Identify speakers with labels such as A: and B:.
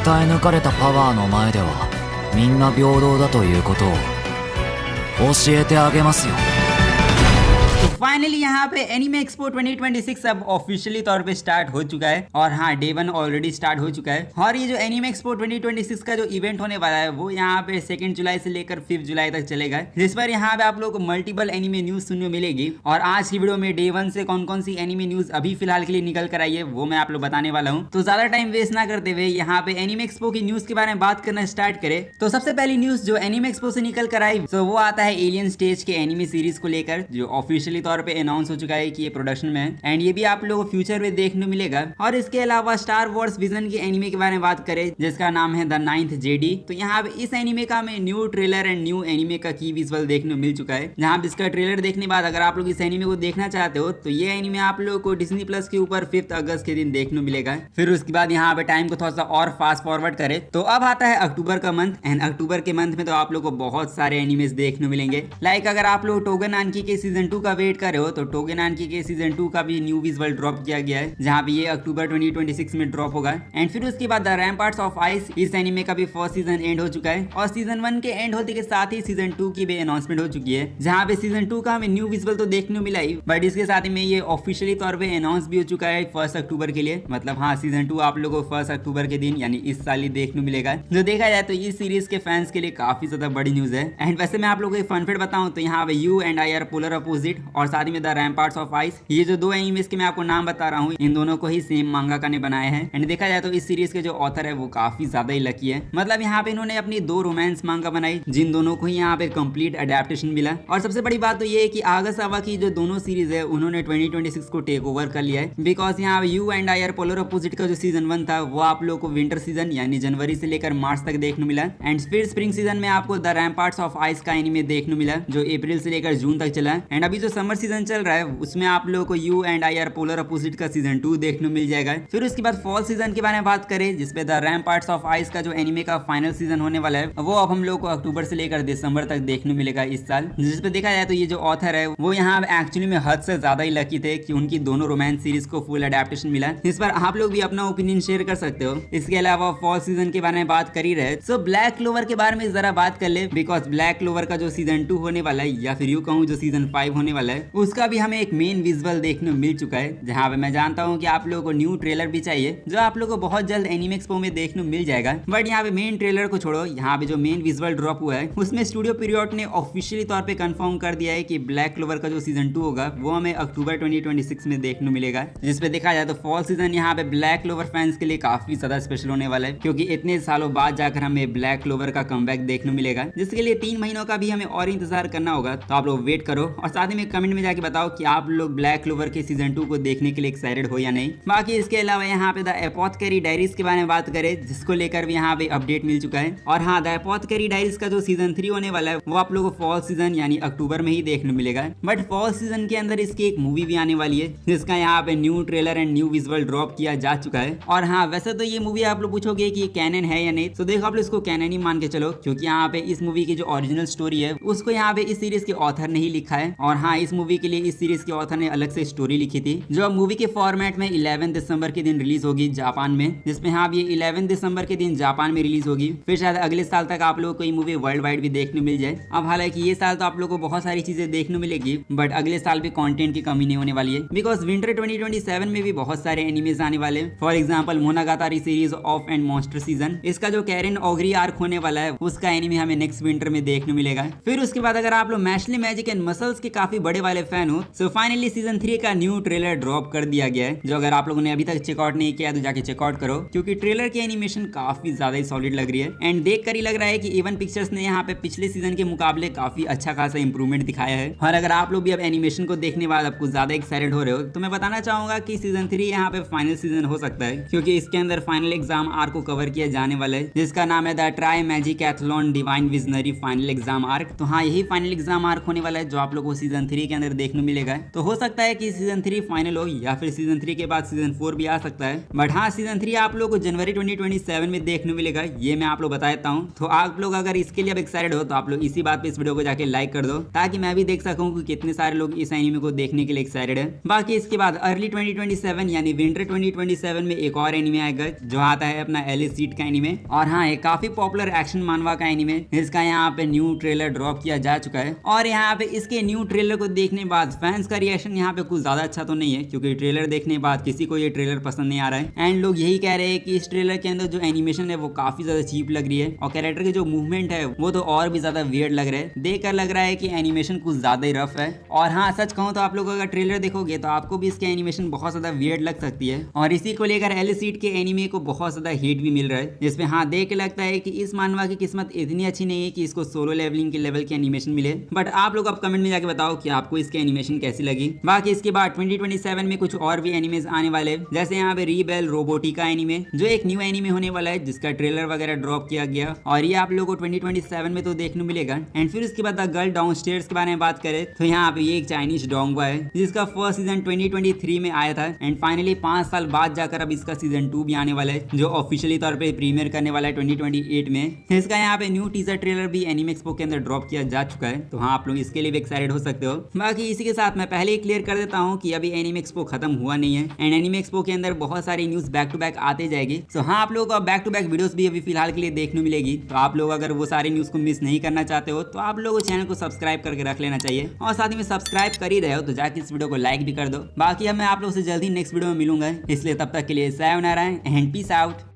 A: 鍛え抜かれたパワーの前ではみんな平等だということを教えてあげますよ。
B: तो finally यहाँ पे anime expo 2026 अब ऑफिशियली तौर पे स्टार्ट हो चुका है और हाँ डे 1 ऑलरेडी स्टार्ट हो चुका है। और ये जो एनीमे एक्सपो 2026 का जो इवेंट होने वाला है वो यहाँ पे 2 जुलाई से लेकर 5 जुलाई तक चलेगा, जिस पर यहाँ पे आप लोगों को मल्टीपल एनीमे न्यूज सुनने मिलेगी। और आज की वीडियो में डे 1 से कौन कौन सी एनीमे न्यूज अभी फिलहाल के लिए निकल कर आई है वो मैं आप लोग बताने वाला हूँ। तो ज्यादा टाइम वेस्ट ना करते हुए यहाँ पे एनीमे एक्सपो की न्यूज के बारे में बात करना स्टार्ट करे तो सबसे पहली न्यूज जो एनीमे एक्सपो से निकल कर आई तो वो आता है एलियन स्टेज के एनीमे सीरीज को लेकर, जो ऑफिशियली तौर पे अनाउंस हो चुका है कि ये प्रोडक्शन में है एंड ये भी आप लोगों को फ्यूचर में देखने मिलेगा। और इसके अलावा स्टार वॉर्स विजन के एनीमे के बारे में बात करें जिसका नाम है द 9th जेडी, तो यहाँ पे इस एनीमे का हमें new trailer and new anime का की विजुअल देखने मिल चुका है। जहाँ पे इसका ट्रेलर देखने बाद अगर आप लोग इस एनीमे को देखना चाहते हो तो ये एनीमे आप लोगों को डिज्नी प्लस के ऊपर 5 अगस्त के दिन देखने मिलेगा। फिर उसके बाद यहाँ पे टाइम को थोड़ा सा और फास्ट फॉरवर्ड करे तो अब आता है अक्टूबर का मंथ एंड अक्टूबर के मंथ में तो आप लोग को बहुत सारे एनीमेस देखने मिलेंगे। लाइक अगर आप लोग टोगन आनकी के सीजन 2 का वेट कर रहे हो तो टोगन आनकी के सीजन 2 का भी न्यू विजुअल ड्रॉप किया गया है, जहां पे ये अक्टूबर 2026 में ड्रॉप होगा। एंड फिर उसके बाद द रैम्पार्ट्स ऑफ आइस, इस एनीमे का भी फर्स्ट सीजन एंड हो चुका है और सीजन 1 के एंड होते के साथ ही सीजन 2 की भी अनाउंसमेंट हो चुकी है, जहां पे सीजन 2 का हमें न्यू विजुअल तो देखने मिला ही बट इसके साथ ही में ये ऑफिशियली तौर पे अनाउंस भी हो चुका है 1 अक्टूबर के लिए। मतलब हाँ सीजन 2 आप लोगों को 1 अक्टूबर के दिन यानी इस साल ही देखने मिलेगा, जो देखा जाए तो इस सीरीज के फैंस के लिए काफी ज्यादा बड़ी न्यूज है। एंड वैसे मैं आप लोगों को फन फैक्ट बताऊं तो यहाँ पे you and I R polar opposite और साथ ही में द रैम्पार्ट्स ऑफ आइस, ये जो दो एनिमेस के मैं आपको नाम बता रहा हूँ इन दोनों को ही सेम मांगाका ने बनाया है। एंड देखा जाए तो इस सीरीज के जो ऑथर है वो काफी ज्यादा ही लकी है। मतलब यहाँ पे इन्होंने अपनी 2 रोमांस मांगा बनाई जिन दोनों को ही यहाँ पे कंप्लीट अडेप्टेशन मिला। और सबसे बड़ी बात तो ये है कि आगासावा की जो दोनों सीरीज है उन्होंने 2026 को टेक ओवर कर लिया है, बिकॉज यहाँ पे you and I R polar opposite का जो सीजन 1 था वो आप लोग को विंटर सीजन यानी जनवरी से लेकर मार्च तक देखने मिला। एंड फिर स्प्रिंग सीजन में आपको द रैम्पार्ट्स ऑफ आइस का एनीमे देखने मिला जो अप्रैल से लेकर जून तक चला। एंड अभी जो समर सीजन चल रहा है उसमें आप लोगों को you and I R polar opposite का सीजन 2 देखने मिल जाएगा। फिर उसके बाद फॉल सीजन के बारे में बात करें जिसपे द रैम्पार्ट्स ऑफ आइस का जो एनीमे का फाइनल सीजन होने वाला है वो अब हम लोग को अक्टूबर से लेकर दिसंबर तक देखने मिलेगा इस साल। जिसपे देखा जाए तो ये जो ऑथर है वो यहाँ एक्चुअली में हद से ज्यादा ही लकी थे कि उनकी दोनों रोमांस सीरीज को फुल अडेप्टेशन मिला। इस पर आप लोग भी अपना ओपिनियन शेयर कर सकते हो। इसके अलावा फॉल सीजन के बारे में बात कर ही रहे सो ब्लैक क्लोवर के बारे में जरा बात कर ले, बिकॉज ब्लैक क्लोवर का जो सीजन 2 होने वाला है या फिर यूं कहूँ जो सीजन 5 होने वाला है उसका भी हमें एक मेन विजुअल देखने मिल चुका है। जहाँ पे मैं जानता हूँ कि आप लोगों को न्यू ट्रेलर भी चाहिए जो आप लोगों को बहुत जल्द एनीमे एक्सपो में देखने मिल जाएगा। बट यहाँ पे मेन ट्रेलर को छोड़ो, यहाँ पे जो मेन विजुअल ड्रॉप हुआ है उसमें स्टूडियो पीरियड ने ऑफिशियली तौर पे कंफर्म कर दिया है कि ब्लैक क्लोवर का जो सीजन 2 होगा वो हमें अक्टूबर 2026 में देखने मिलेगा। जिसपे देखा जाए तो फॉल सीजन यहाँ पे ब्लैक क्लोवर फैंस के लिए काफी ज्यादा स्पेशल होने वाला है, क्योंकि इतने सालों बाद जाकर हमें ब्लैक क्लोवर का कमबैक देखने मिलेगा, जिसके लिए 3 महीनों का भी हमें और इंतजार करना होगा। तो आप लोग वेट करो और साथ ही में कमेंट में जाके बताओ कि आप लोग ब्लैक क्लोवर के सीजन 2 को देखने के लिए एक्साइटेड हो या नहीं। बाकी इसके अलावा यहाँ पे द एपोथेकेरी डायरीज के बारे में बात करें जिसको लेकर भी यहाँ पे अपडेट मिल चुका है। और हाँ द एपोथेकेरी डायरीज का जो सीजन 3 होने वाला है वो आप लोगों को फॉल सीजन यानी अक्टूबर में ही देखने मिलेगा। बट फॉल सीजन के अंदर इसकी एक मूवी भी आने वाली है जिसका यहाँ पे new trailer and new visual drop किया जा चुका है। और हाँ वैसे तो ये मूवी आप लोग पूछोगे कि कैनन है या नहीं, तो देखो आप लोग इसको कैनन ही मान के चलो, क्योंकि यहाँ पे इस मूवी की जो ओरिजिनल स्टोरी है उसको यहाँ पे इस सीरीज के ऑथर ने ही लिखा है। और हाँ इस मूवी के लिए इस सीरीज के ऑथर ने अलग से स्टोरी लिखी थी जो मूवी के फॉर्मेट में 11 दिसंबर के दिन रिलीज होगी जापान में, जिसमें हाँ ये 11 दिसंबर के दिन जापान में रिलीज होगी। फिर शायद अगले साल तक आप लोगों को ये मूवी वर्ल्ड वाइड भी देखने मिल जाए। अब हालांकि ये साल तो आप लोगों को बहुत सारी चीजें देखने मिलेगी बट अगले साल भी कंटेंट की कमी नहीं होने वाली है, बिकॉज विंटर 2027 में भी बहुत सारे एनिमेज आने वाले हैं। For example Monogatari series of end monster season, इसका जो कैरन ओगरी आर्क होने वाला है उसका एनिमे हमें नेक्स्ट विंटर में देखने मिलेगा। फिर उसके बाद अगर आप लोग मैशली मैजिक एंड मसल्स के काफी बड़े वाले फैन हो सो फाइनली सीजन 3 का न्यू ट्रेलर ड्रॉप कर दिया गया है, जो अगर आप लोगों ने अभी तक चेकआउट नहीं किया तो जाके चेकआउट करो, क्योंकि ट्रेलर की एनिमेशन काफी ज्यादा ही सॉलिड लग रही है। एंड देख कर ही लग रहा है कि इवन पिक्चर्स ने यहाँ पे पिछले सीजन के मुकाबले काफी अच्छा खासा इंप्रूवमेंट दिखाया है। और अगर आप लोग भी अब एनिमेशन को देखने बाद आपको ज्यादा एक्साइटेड हो रहे हो तो मैं बताना चाहूंगा कि सीजन 3 यहाँ पे फाइनल सीजन हो सकता है, क्योंकि इसके अंदर फाइनल एग्जाम आर्क को कवर किया जाने वाला है जिसका नाम है the tri magicathlon divine visionary final exam arc. तो हाँ यही फाइनल एग्जाम आर्क होने वाला है जो आप लोग को सीजन 3 के अंदर अंदर देखने को मिलेगा। तो हो सकता है कि सीजन 3 फाइनल हो या फिर सीजन 3 के बाद सीजन 4 भी आ सकता है। बट हाँ, सीजन 3 आप लोग को जनवरी 2027 में देखने को मिलेगा, ये मैं आप लोग बता देता हूँ। तो आप लोग अगर इसके लिए अब एक्साइटेड हो तो आप लोग इसी बात पे इस वीडियो को जाके लाइक कर दो, ताकि मैं भी देख सकूं कि कितने सारे लोग इस एनीमे को देखने के लिए एक्साइटेड है। बाकी इसके बाद अर्ली 2027 यानी विंटर 2027 में एक और एनीमे आएगा जो आता है अपना एलिस सीट का एनीमे। और हाँ, एक काफी पॉपुलर एक्शन मानवा का एनीमे, इसका यहाँ पे न्यू ट्रेलर ड्रॉप किया जा चुका है। और यहाँ पे इसके न्यू ट्रेलर को देखने के बाद फैंस का रिएक्शन यहाँ पे कुछ ज्यादा अच्छा तो नहीं है, क्योंकि ट्रेलर देखने के बाद किसी को ये ट्रेलर पसंद नहीं आ रहा है। एंड लोग यही कह रहे हैं कि इस ट्रेलर के अंदर जो एनिमेशन है वो काफी ज्यादा चीप लग रही है, और कैरेक्टर के जो मूवमेंट है वो तो और भी ज्यादा वियर्ड लग रहा है। देखकर लग रहा है कि एनिमेशन कुछ ज्यादा ही रफ है। और हाँ, सच कहूँ तो आप लोग अगर ट्रेलर देखोगे तो आपको भी इसके एनिमेशन बहुत ज्यादा वियर्ड लग सकती है। और इसी को लेकर एलिस सीट के एनीमे को बहुत ज्यादा हेट भी मिल रहा है, जिसमें हाँ देख के लगता है कि इस मानवा की किस्मत इतनी अच्छी नहीं है कि इसको सोलो लेवलिंग के लेवल की एनिमेशन मिले। बट आप लोग अब कमेंट में जाके बताओ कि आपको इसके एनिमेशन कैसी लगी। बाकी इसके बाद 2027 में कुछ और भी एनिमेज आने वाले, जैसे यहाँ पे रीबेल रोबोटिका एनीमे जो एक न्यू एनीमे होने वाला है, जिसका ट्रेलर वगैरह ड्रॉप किया गया, और ये आप लोगों को 2027 में तो देखने मिलेगा। एंड फिर उसके बाद द गर्ल डाउनस्टेयर्स के बारे में बात करें तो यहाँ पे ये एक चाइनीज डोंगवा है, जिसका फर्स्ट सीजन 2023 में आया था। एंड फाइनली 5 साल बाद जाकर अब इसका सीजन 2 भी आने वाला है, जो ऑफिशियली तौर पे प्रीमियर करने वाला है 2028 में। इसका यहाँ पे न्यू टीजर ट्रेलर भी एनीमे एक्सपो के अंदर ड्रॉप किया जा चुका है, तो हाँ आप लोग इसके लिए भी एक्साइटेड हो सकते हो। बाकी इसी के साथ मैं पहले ही क्लियर कर देता हूँ कि अभी एनीमे एक्सपो खत्म हुआ नहीं है, एंड एनीमे एक्सपो के अंदर बहुत सारी न्यूज बैक टू बैक आते जाएगी। सो हाँ, आप लोगों को बैक टू बैक वीडियोस भी अभी फिलहाल के लिए देखने मिलेगी। तो आप लोग अगर वो सारी न्यूज को मिस नहीं करना चाहते हो तो आप लोगों को चैनल को सब्सक्राइब करके रख लेना चाहिए, और साथ ही में सब्सक्राइब कर ही रहे हो तो जाके इस वीडियो को लाइक भी कर दो। बाकी अब मैं आप लोगों से जल्दी नेक्स्ट वीडियो में मिलूंगा, इसलिए तब तक के लिए सायोनारा एंड पीस आउट।